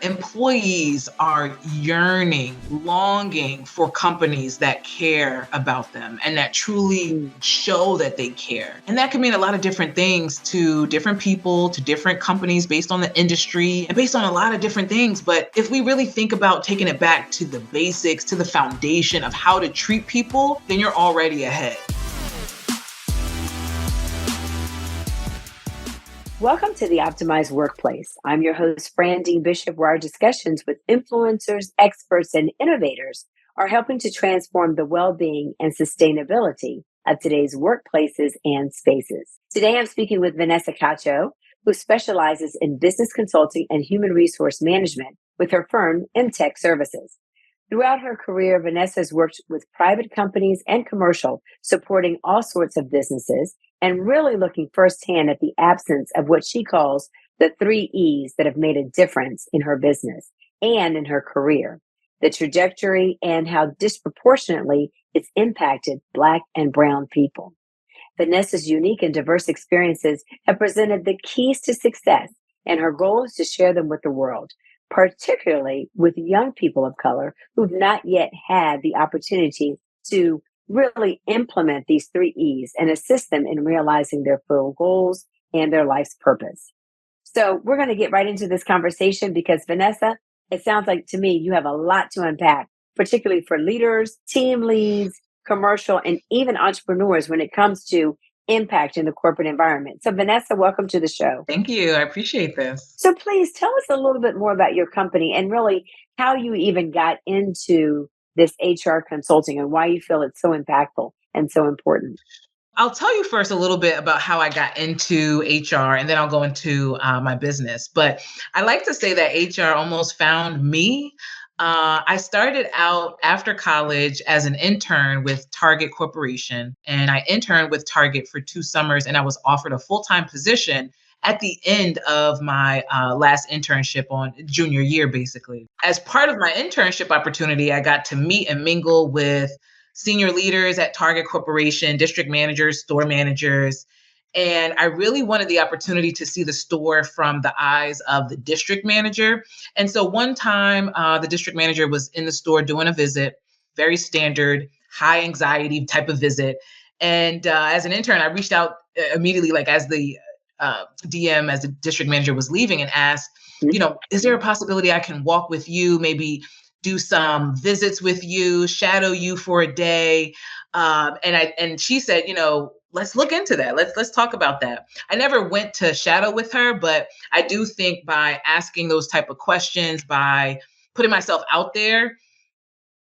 employees are yearning, longing for companies that care about them and that truly Mm. show that they care. And that can mean a lot of different things to different people, to different companies based on the industry and based on a lot of different things. But if we really think about taking it back to the basics, to the foundation of how to treat people, then you're already ahead. Welcome to the Optimized Workplace. I'm your host, Fran Bishop, where our discussions with influencers, experts, and innovators are helping to transform the well-being and sustainability of today's workplaces and spaces. Today, I'm speaking with Vanessa Cacho, who specializes in business consulting and human resource management with her firm, MTech Services. Throughout her career, Vanessa has worked with private companies and commercial, supporting all sorts of businesses and really looking firsthand at the absence of what she calls the 3 E's that have made a difference in her business and in her career, the trajectory and how disproportionately it's impacted Black and Brown people. Vanessa's unique and diverse experiences have presented the keys to success, and her goal is to share them with the world, particularly with young people of color who've not yet had the opportunity to really implement these 3 E's and assist them in realizing their full goals and their life's purpose. So we're going to get right into this conversation because Vanessa, it sounds like to me you have a lot to unpack, particularly for leaders, team leads, commercial, and even entrepreneurs when it comes to impact in the corporate environment. So Vanessa, welcome to the show. Thank you. I appreciate this. So please tell us a little bit more about your company and really how you even got into this HR consulting and why you feel it's so impactful and so important. I'll tell you first a little bit about how I got into HR, and then I'll go into my business. But I like to say that HR almost found me. I started out after college as an intern with Target Corporation, and I interned with Target for 2 summers, and I was offered a full-time position at the end of my last internship on junior year, basically. As part of my internship opportunity, I got to meet and mingle with senior leaders at Target Corporation, district managers, store managers. And I really wanted the opportunity to see the store from the eyes of the district manager. And so one time, the district manager was in the store doing a visit, very standard, high anxiety type of visit. And as an intern, I reached out immediately, like as the DM, as the district manager was leaving, and asked, is there a possibility I can walk with you, maybe do some visits with you, shadow you for a day? And she said, let's look into that. Let's talk about that. I never went to shadow with her, but I do think by asking those type of questions, by putting myself out there,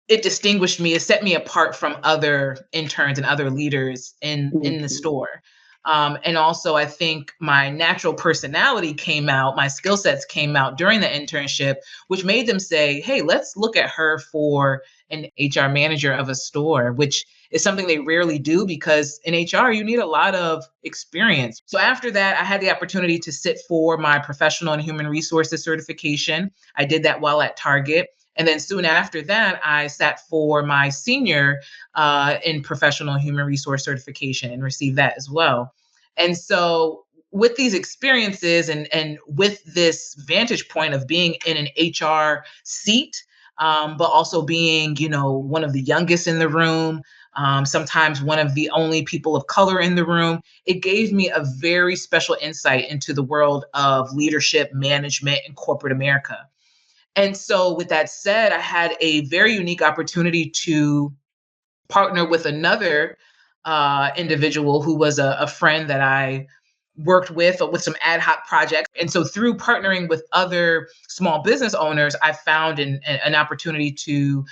it distinguished me, it set me apart from other interns and other leaders in the store. And also, I think my natural personality came out, my skill sets came out during the internship, which made them say, hey, let's look at her for an HR manager of a store, which is something they rarely do because in HR, you need a lot of experience. So after that, I had the opportunity to sit for my professional and human resources certification. I did that while at Target. And then soon after that, I sat for my senior in professional human resource certification and received that as well. And so with these experiences and with this vantage point of being in an HR seat, but also being, one of the youngest in the room, sometimes one of the only people of color in the room, it gave me a very special insight into the world of leadership, management, and corporate America. And so with that said, I had a very unique opportunity to partner with another individual who was a friend that I worked with some ad hoc projects. And so through partnering with other small business owners, I found an opportunity to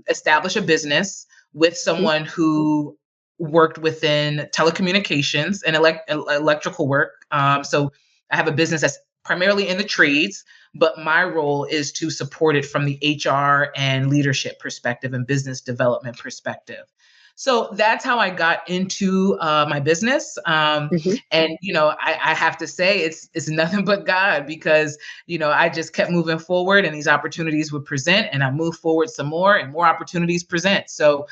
establish a business with someone who worked within telecommunications and electrical work. So I have a business that's primarily in the trades, but my role is to support it from the HR and leadership perspective and business development perspective. So that's how I got into my business. And, I have to say it's nothing but God because, I just kept moving forward and these opportunities would present and I moved forward some more and more opportunities present. So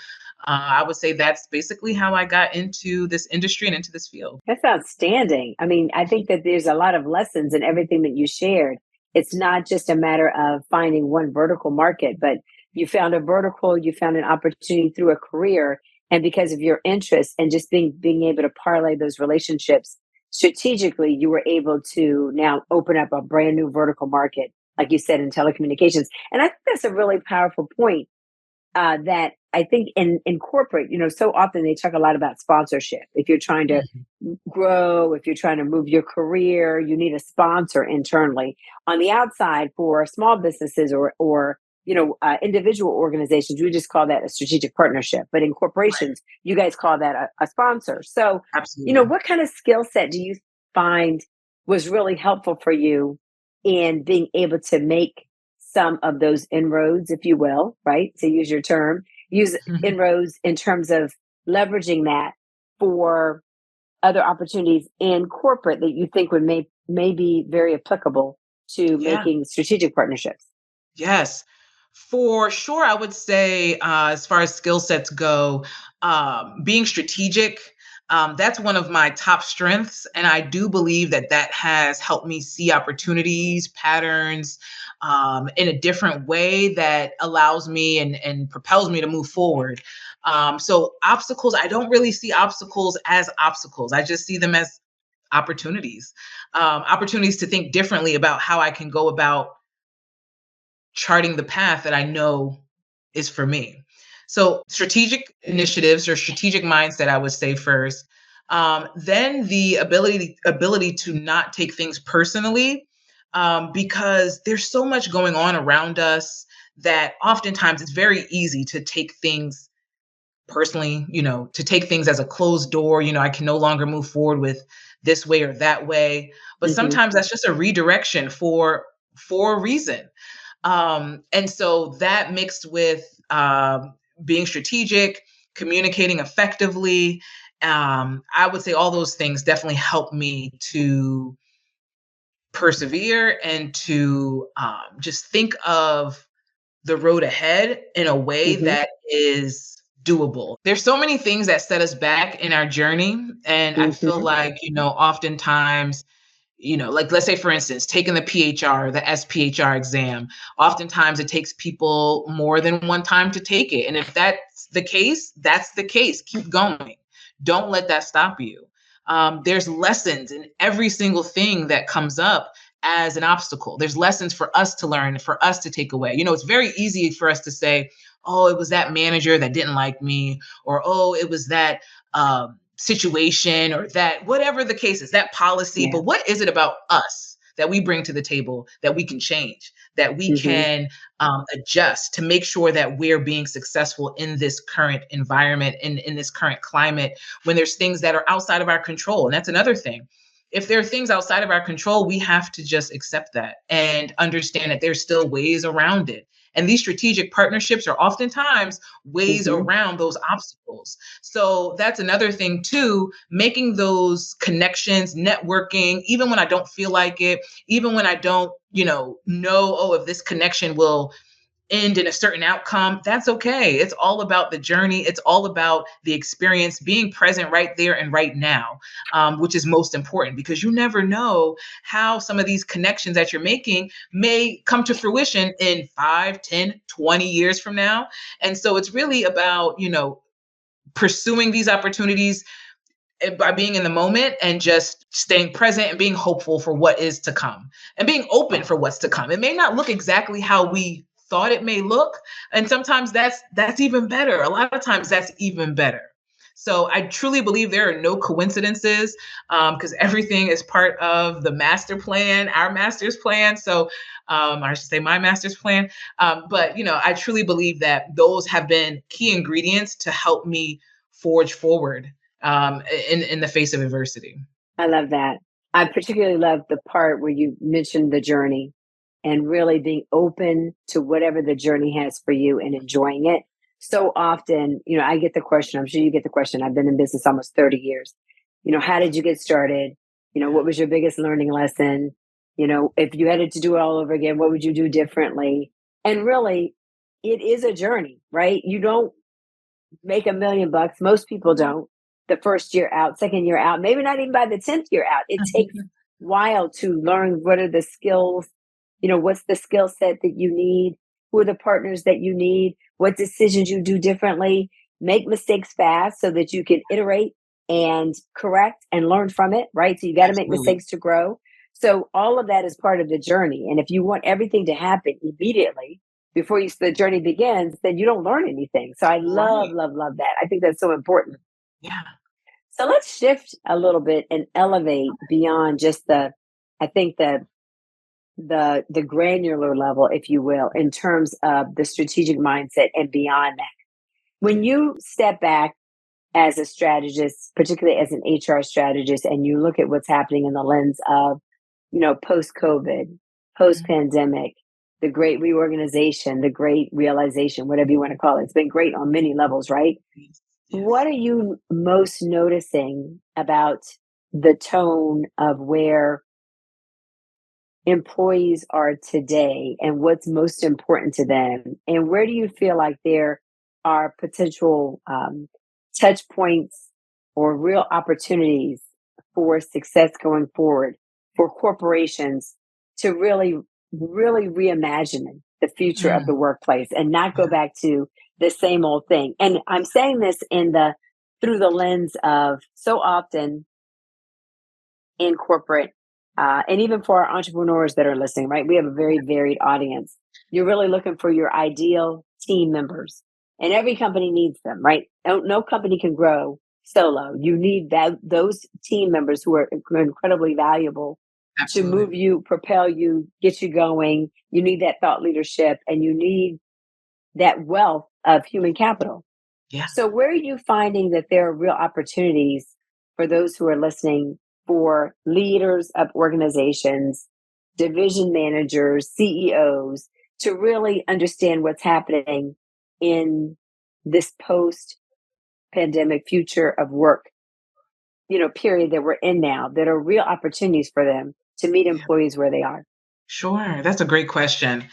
I would say that's basically how I got into this industry and into this field. That's outstanding. I mean, I think that there's a lot of lessons in everything that you shared. it's not just a matter of finding one vertical market, but you found a vertical, you found an opportunity through a career. And because of your interests and just being able to parlay those relationships strategically, you were able to now open up a brand new vertical market, like you said, in telecommunications. And I think that's a really powerful point, that I think in corporate, so often they talk a lot about sponsorship. If you're trying to Mhm. grow, if you're trying to move your career, you need a sponsor internally. On the outside, for small businesses or individual organizations, we just call that a strategic partnership. But in Right. corporations, you guys call that a sponsor. So, Absolutely. what kind of skill set do you find was really helpful for you in being able to make some of those inroads, if you will, right? To use your term, use inroads in terms of leveraging that for other opportunities in corporate that you think may be very applicable to Yeah. making strategic partnerships. Yes, for sure. I would say, as far as skill sets go, being strategic, that's one of my top strengths. And I do believe that that has helped me see opportunities, patterns, in a different way that allows me and propels me to move forward. So, obstacles, I don't really see obstacles as obstacles, I just see them as opportunities, opportunities to think differently about how I can go about charting the path that I know is for me. So strategic initiatives or strategic mindset, I would say first. Then the ability to not take things personally, because there's so much going on around us that oftentimes it's very easy to take things personally, to take things as a closed door. I can no longer move forward with this way or that way. But Hmm. sometimes that's just a redirection for a reason. And so that mixed with being strategic, communicating effectively, I would say all those things definitely help me to persevere and to just think of the road ahead in a way Hmm. that is doable. There's so many things that set us back in our journey. And I feel Hmm. like, oftentimes, like let's say for instance, taking the PHR, the SPHR exam, oftentimes it takes people more than one time to take it. And if that's the case, that's the case. Keep going. Don't let that stop you. There's lessons in every single thing that comes up as an obstacle. There's lessons for us to learn, for us to take away. It's very easy for us to say, oh, it was that manager that didn't like me, or oh, it was that situation, or that, whatever the case is, that policy. Yeah. But what is it about us that we bring to the table that we can change, that we Hmm. can adjust to make sure that we're being successful in this current environment, in this current climate, when there's things that are outside of our control? And that's another thing. If there are things outside of our control, we have to just accept that and understand that there's still ways around it. And these strategic partnerships are oftentimes ways Hmm. around those obstacles. So that's another thing too, making those connections, networking, even when I don't feel like it, even when I don't, know, oh, if this connection will end in a certain outcome, that's okay. It's all about the journey. It's all about the experience, being present right there and right now, which is most important, because you never know how some of these connections that you're making may come to fruition in 5, 10, 20 years from now. And so it's really about, pursuing these opportunities by being in the moment and just staying present and being hopeful for what is to come and being open for what's to come. It may not look exactly how we thought it may look, and sometimes that's even better. A lot of times that's even better. So I truly believe there are no coincidences, because everything is part of the master plan, our master's plan. So I should say my master's plan. But I truly believe that those have been key ingredients to help me forge forward, in the face of adversity. I love that. I particularly love the part where you mentioned the journey and really being open to whatever the journey has for you and enjoying it. So often, I get the question, I'm sure you get the question. I've been in business almost 30 years. How did you get started? What was your biggest learning lesson? If you had to do it all over again, what would you do differently? And really, it is a journey, right? You don't make $1 million. Most people don't. The first year out, second year out, maybe not even by the 10th year out. It takes a while to learn what are the skills what's the skill set that you need, who are the partners that you need, what decisions you do differently, make mistakes fast so that you can iterate and correct and learn from it, right? So you got to make Absolutely. mistakes to grow. So all of that is part of the journey. And if you want everything to happen immediately before the journey begins, then you don't learn anything. So I love, Right. love, love that. I think that's so important. Yeah. So let's shift a little bit and elevate beyond just I think the granular level, if you will, in terms of the strategic mindset and beyond that. When you step back as a strategist, particularly as an HR strategist, and you look at what's happening in the lens of, post COVID, post Mhm. pandemic, the great reorganization, the great realization, whatever you want to call it, it's been great on many levels, right? Yes. What Yes. are you most noticing about the tone of where employees are today and what's most important to them? And where do you feel like there are potential touch points or real opportunities for success going forward for corporations to really, really reimagine the future of the Mm, workplace and not go yeah. back to the same old thing? And I'm saying this through the lens of so often in corporate, and even for our entrepreneurs that are listening, right? We have a very varied audience. You're really looking for your ideal team members, and every company needs them, right? No company can grow solo. You need those team members who are incredibly valuable to Absolutely. move you, propel you, get you going. You need that thought leadership, and you need that wealth of human capital. Yeah. So, where are you finding that there are real opportunities for those who are listening, for leaders of organizations, division managers, CEOs, to really understand what's happening in this post pandemic future of work, period that we're in now, that are real opportunities for them to meet Yeah. employees where they are? Sure. That's a great question.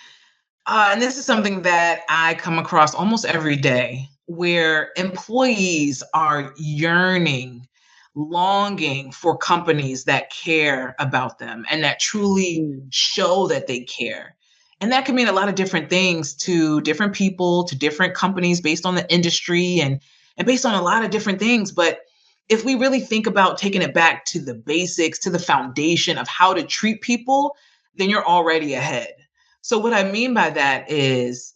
And this is something that I come across almost every day where employees are yearning, longing for companies that care about them and that truly Mm, show that they care. And that can mean a lot of different things to different people, to different companies based on the industry and based on a lot of different things. But if we really think about taking it back to the basics, to the foundation of how to treat people, then you're already ahead. So what I mean by that is,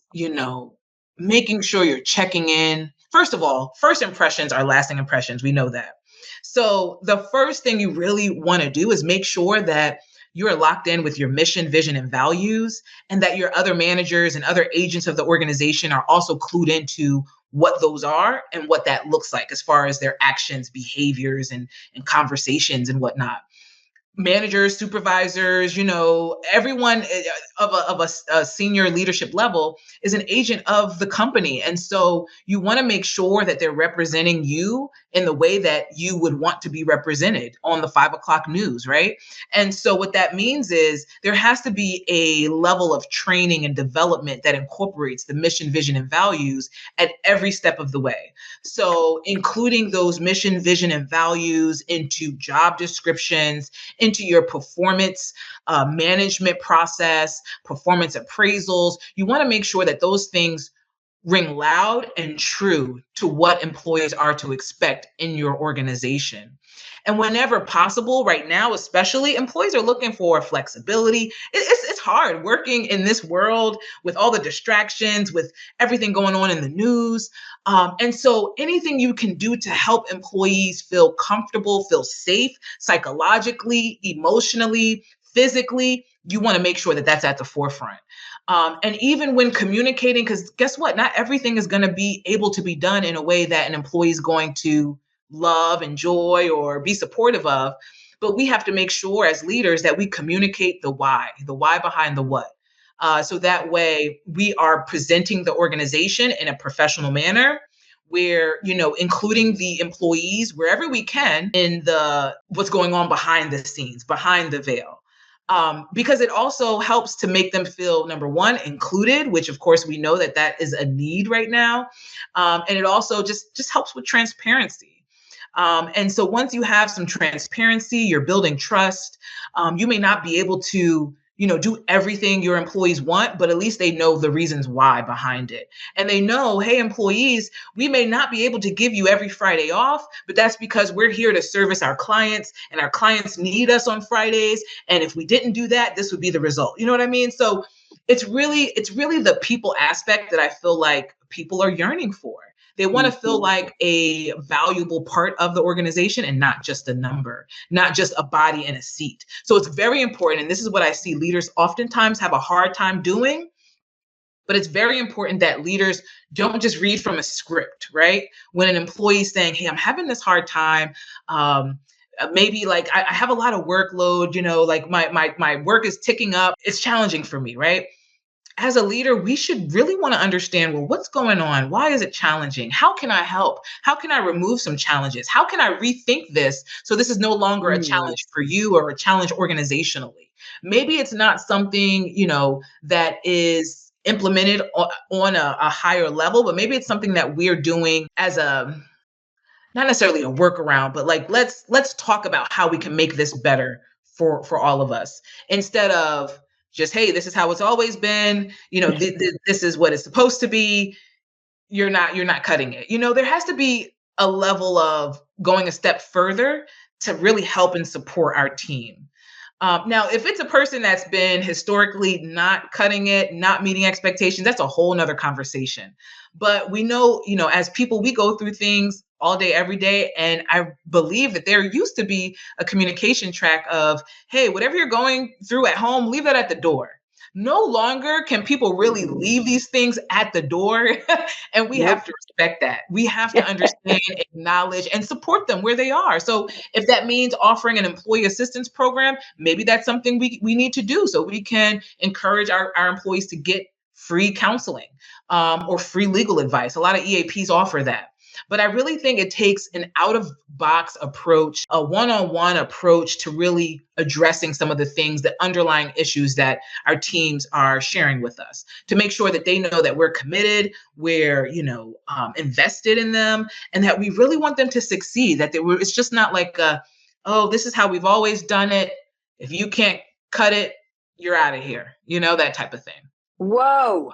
making sure you're checking in. First of all, first impressions are lasting impressions. We know that. So the first thing you really want to do is make sure that you're locked in with your mission, vision, and values, and that your other managers and other agents of the organization are also clued into what those are and what that looks like as far as their actions, behaviors, and conversations and whatnot. Managers, supervisors, everyone of a senior leadership level is an agent of the company. And so you want to make sure that they're representing you in the way that you would want to be represented on the 5 o'clock news, right? And so what that means is there has to be a level of training and development that incorporates the mission, vision, and values at every step of the way. So including those mission, vision, and values into job descriptions, into your performance management process, performance appraisals. You want to make sure that those things ring loud and true to what employees are to expect in your organization. And whenever possible, right now, especially, employees are looking for flexibility. It's hard working in this world with all the distractions, with everything going on in the news. And so, anything you can do to help employees feel comfortable, feel safe psychologically, emotionally, physically, you want to make sure that that's at the forefront. And even when communicating, because guess what? Not everything is going to be able to be done in a way that an employee is going to love, enjoy, or be supportive of. But we have to make sure as leaders that we communicate the why behind the what. So that way we are presenting the organization in a professional manner where, including the employees wherever we can in the what's going on behind the scenes, behind the veil. Because it also helps to make them feel, number one, included, which of course we know that that is a need right now. And it also just helps with transparency. And so once you have some transparency, you're building trust. You may not be able to do everything your employees want, but at least they know the reasons why behind it. And they know, hey, employees, we may not be able to give you every Friday off, but that's because we're here to service our clients and our clients need us on Fridays. And if we didn't do that, this would be the result. You know what I mean? So it's really the people aspect that I feel like people are yearning for. They want to feel Mhm. like a valuable part of the organization and not just a number, not just a body in a seat. So it's very important. And this is what I see leaders oftentimes have a hard time doing. But it's very important that leaders don't just read from a script, right? When an employee is saying, hey, I'm having this hard time. Maybe like I have a lot of workload, like my work is ticking up. It's challenging for me, right? As a leader, we should really want to understand, well, what's going on? Why is it challenging? How can I help? How can I remove some challenges? How can I rethink this so this is no longer a Mm. challenge for you or a challenge organizationally? Maybe it's not something, that is implemented on a higher level, but maybe it's something that we're doing as a not necessarily a workaround, but like let's talk about how we can make this better for all of us instead of just hey, this is how it's always been. This is what it's supposed to be. You're not cutting it. There has to be a level of going a step further to really help and support our team. Now, if it's a person that's been historically not cutting it, not meeting expectations, that's a whole nother conversation. But we know, as people, we go through things all day, every day. And I believe that there used to be a communication track of, hey, whatever you're going through at home, leave that at the door. No longer can people really leave these things at the door. And we have Nope. to respect that. We have to understand, acknowledge, and support them where they are. So if that means offering an employee assistance program, maybe that's something we need to do so we can encourage our employees to get free counseling or free legal advice. A lot of EAPs offer that. But I really think it takes an out of box approach, a one on one approach to really addressing some of the things, the underlying issues that our teams are sharing with us to make sure that they know that we're committed, we're, invested in them, and that we really want them to succeed, that it's just not like, oh, this is how we've always done it. If you can't cut it, you're out of here, that type of thing. Whoa.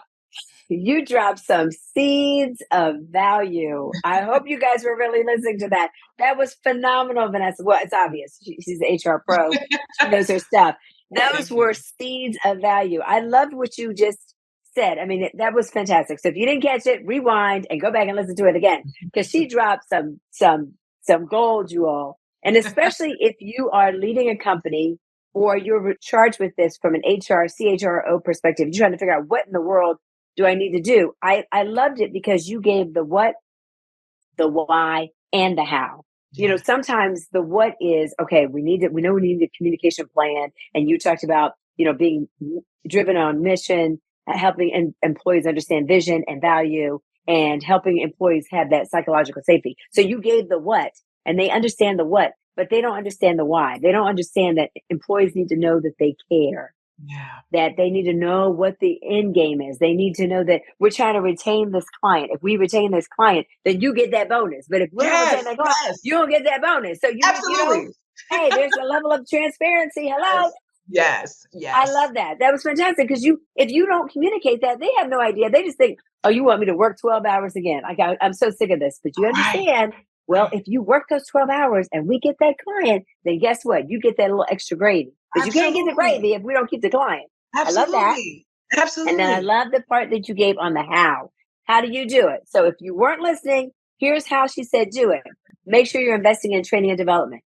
You dropped some seeds of value. I hope you guys were really listening to that. That was phenomenal, Vanessa. Well, it's obvious. She's the HR pro. She knows her stuff. Those Thank you. were seeds of value. I loved what you just said. I mean, that was fantastic. So if you didn't catch it, rewind and go back and listen to it again because she dropped some gold, you all. And especially if you are leading a company or you're charged with this from an HR, CHRO perspective, you're trying to figure out what in the world do I need to do? I loved it because you gave the what, the why, and the how. Yeah. Sometimes the what is okay, we know we need a communication plan. And you talked about, being driven on mission, helping employees understand vision and value, and helping employees have that psychological safety. So you gave the what, and they understand the what, but they don't understand the why. They don't understand that employees need to know that they care, Yeah. that they need to know what the end game is. They need to know that we're trying to retain this client. If we retain this client, then you get that bonus. But if we don't retain Yes. that client, Yes. you don't get that bonus. So Absolutely. hey, there's a level of transparency. Hello. Yes. Yes. I Yes. love that. That was fantastic because if you don't communicate that, they have no idea. They just think, oh, you want me to work 12 hours again? I'm so sick of this. But you Right. understand, well, Right. if you work those 12 hours and we get that client, then guess what? You get that little extra gravy because you can't get the Absolutely. gravy if we don't keep the client. I love that. Absolutely. And then I Absolutely. love the part that you gave on the how. How do you do it? So if you weren't listening, here's how she said do it. Make sure you're investing in training and development.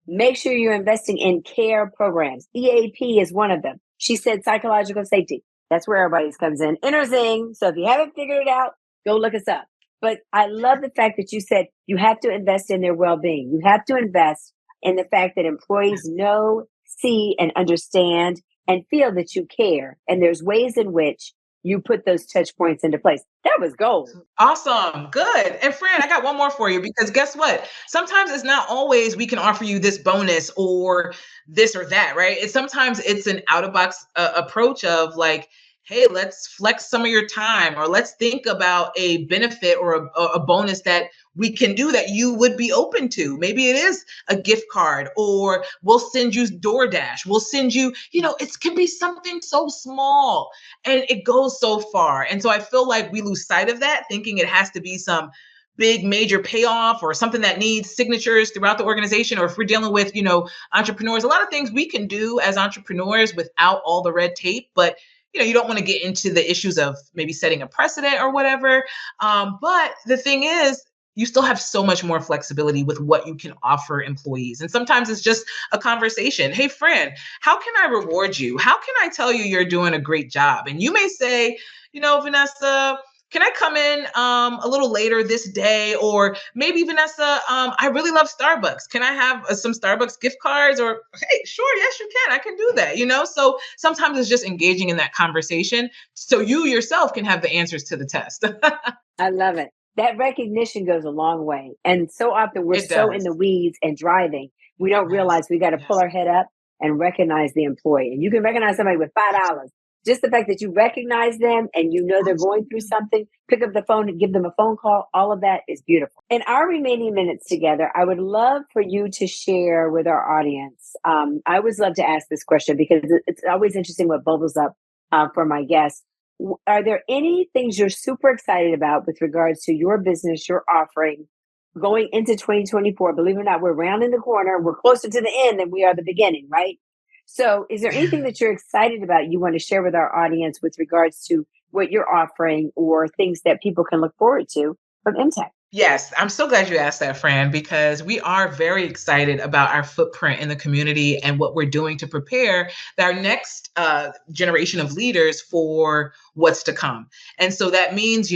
Make sure you're investing in care programs. EAP is one of them. She said psychological safety. That's where everybody's comes in. Inner Zing. So if you haven't figured it out, go look us up. But I love the fact that you said you have to invest in their well-being. You have to invest in the fact that employees know, see, and understand and feel that you care. And there's ways in which you put those touch points into place. That was gold. Awesome. Good. And Fran, I got one more for you because guess what? Sometimes it's not always we can offer you this bonus or this or that, right? Sometimes it's an out of box approach of like, hey, let's flex some of your time, or let's think about a benefit or a bonus that we can do that you would be open to. Maybe it is a gift card, or we'll send you DoorDash. We'll send you, it can be something so small and it goes so far. And so I feel like we lose sight of that, thinking it has to be some big major payoff or something that needs signatures throughout the organization. Or if we're dealing with, entrepreneurs, a lot of things we can do as entrepreneurs without all the red tape. But you don't want to get into the issues of maybe setting a precedent or whatever. But the thing is, you still have so much more flexibility with what you can offer employees. And sometimes it's just a conversation. Hey, Fran, how can I reward you? How can I tell you you're doing a great job? And you may say, Vanessa, can I come in a little later this day? Or maybe, Vanessa, I really love Starbucks. Can I have some Starbucks gift cards? Or, hey, sure, yes, you can. I can do that, So sometimes it's just engaging in that conversation so you yourself can have the answers to the test. I love it. That recognition goes a long way. And so often we're It so in does. the weeds and driving, we don't Yes. realize we got to pull Yes. our head up and recognize the employee. And you can recognize somebody with $5. Just the fact that you recognize them and you know they're going through Absolutely. something, pick up the phone and give them a phone call. All of that is beautiful. In our remaining minutes together, I would love for you to share with our audience. I always love to ask this question because it's always interesting what bubbles up for my guests. Are there any things you're super excited about with regards to your business, your offering going into 2024? Believe it or not, we're rounding the corner. We're closer to the end than we are the beginning, right? So, is there anything that you're excited about you want to share with our audience with regards to what you're offering or things that people can look forward to from MTech? Yes, I'm so glad you asked that, Fran, because we are very excited about our footprint in the community and what we're doing to prepare our next generation of leaders for what's to come. And so that means,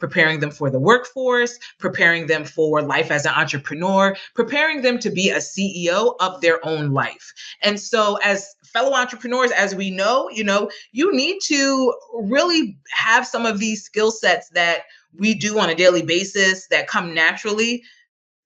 preparing them for the workforce, preparing them for life as an entrepreneur, preparing them to be a CEO of their own life. And so, as fellow entrepreneurs, as we know, you need to really have some of these skill sets that we do on a daily basis that come naturally.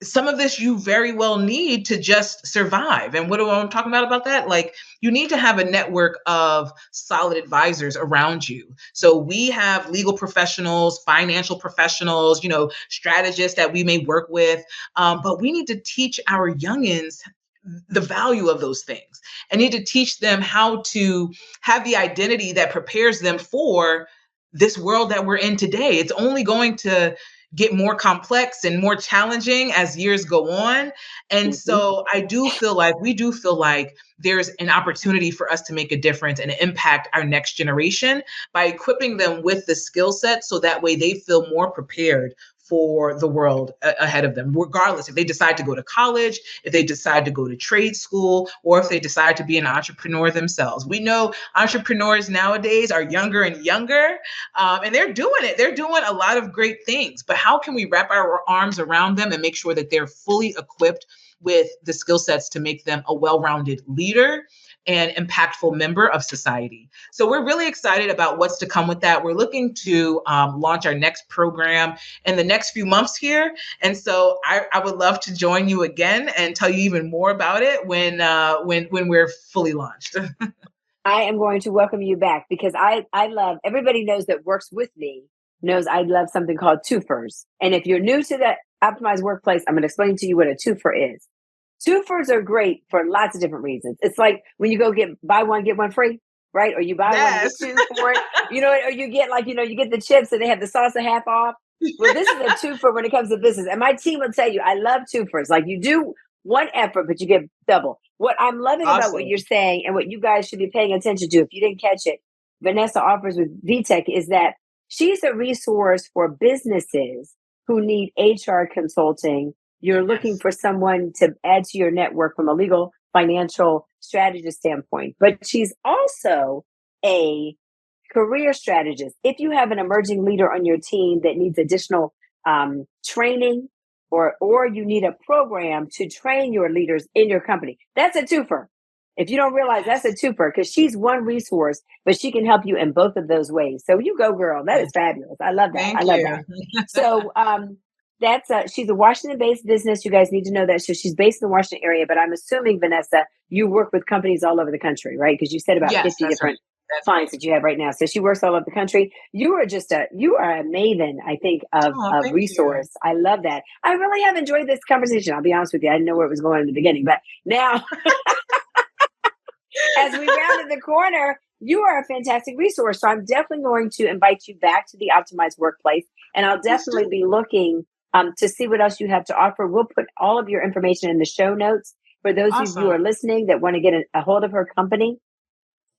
Some of this you very well need to just survive. And what do I'm talking about that? Like, you need to have a network of solid advisors around you. So we have legal professionals, financial professionals, strategists that we may work with. But we need to teach our youngins the value of those things and need to teach them how to have the identity that prepares them for this world that we're in today. It's only going to get more complex and more challenging as years go on. And Mhm. so we do feel like there's an opportunity for us to make a difference and impact our next generation by equipping them with the skill set so that way they feel more prepared for the world ahead of them, regardless if they decide to go to college, if they decide to go to trade school, or if they decide to be an entrepreneur themselves. We know entrepreneurs nowadays are younger and younger, and they're doing it. They're doing a lot of great things. But how can we wrap our arms around them and make sure that they're fully equipped with the skill sets to make them a well-rounded leader and impactful member of society? So we're really excited about what's to come with that. We're looking to launch our next program in the next few months here. And so I would love to join you again and tell you even more about it when we're fully launched. I am going to welcome you back because I love everybody knows that works with me knows I love something called twofers. And if you're new to the optimized workplace, I'm going to explain to you what a twofer is. Twofers are great for lots of different reasons. It's like when you go get buy one get one free, right? Or you buy one get Yes. two for it, or you get you get the chips and they have the salsa half off. Well, this is a twofer when it comes to business, and my team will tell you I love twofers. Like you do one effort, but you get double. What I'm loving about what you're Awesome. saying and what you guys should be paying attention to, if you didn't catch it, Vanessa offers with VTech is that she's a resource for businesses who need HR consulting. You're looking Yes. for someone to add to your network from a legal, financial strategist standpoint, but she's also a career strategist. If you have an emerging leader on your team that needs additional training, or you need a program to train your leaders in your company, that's a twofer. If you don't realize that's a Yes. twofer, because she's one resource, but she can help you in both of those ways. So you go, girl. That is Yes. fabulous. I love that. I Thank love that. you. So that's she's a Washington-based business. You guys need to know that. So she's based in the Washington area, but I'm assuming, Vanessa, you work with companies all over the country, right? Because you said about Yes, 50 that's right. different. clients that you have right now. So she works all over the country. You are a maven, I think, Oh, of thank you. resource. I love that. I really have enjoyed this conversation. I'll be honest with you. I didn't know where it was going in the beginning, but now as we rounded the corner, you are a fantastic resource. So I'm definitely going to invite you back to the Optimized Workplace, and I'll Please definitely do. be looking to see what else you have to offer. We'll put all of your information in the show notes for those of you who Awesome. are listening that want to get a hold of her company.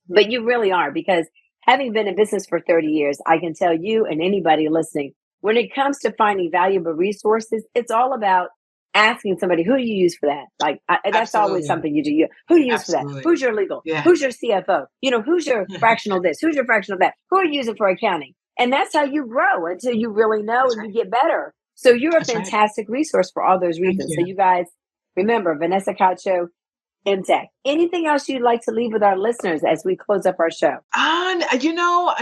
But you really are, because having been in business for 30 years, I can tell you and anybody listening, when it comes to finding valuable resources, it's all about asking somebody, who do you use for that? Like, that's always Absolutely. something you do. Who do you use for that? Absolutely. Who's your legal? Yeah. Who's your CFO? Who's your fractional this? Who's your fractional that? Who are you using for accounting? And that's how you grow until you really know That's and right. you get better. So you're a That's right. fantastic resource for all those Thank reasons. So you. you guys remember Vanessa Cacho, MTech. Anything else you'd like to leave with our listeners as we close up our show?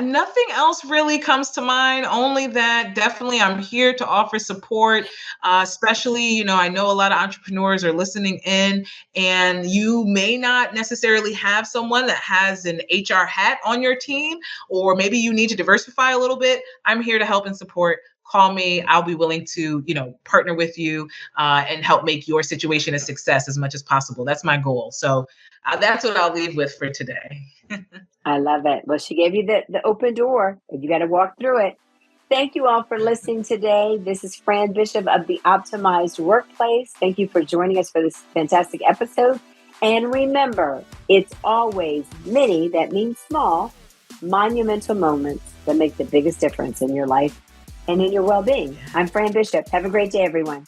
Nothing else really comes to mind, only that definitely I'm here to offer support, especially, I know a lot of entrepreneurs are listening in, and you may not necessarily have someone that has an HR hat on your team, or maybe you need to diversify a little bit. I'm here to help and support. Call me. I'll be willing to, partner with you and help make your situation a success as much as possible. That's my goal. So that's what I'll leave with for today. I love it. Well, she gave you the open door, and you got to walk through it. Thank you all for listening today. This is Fran Bishop of the Optimized Workplace. Thank you for joining us for this fantastic episode. And remember, it's always many, that means small, monumental moments that make the biggest difference in your life and in your well being. I'm Fran Bishop. Have a great day, everyone.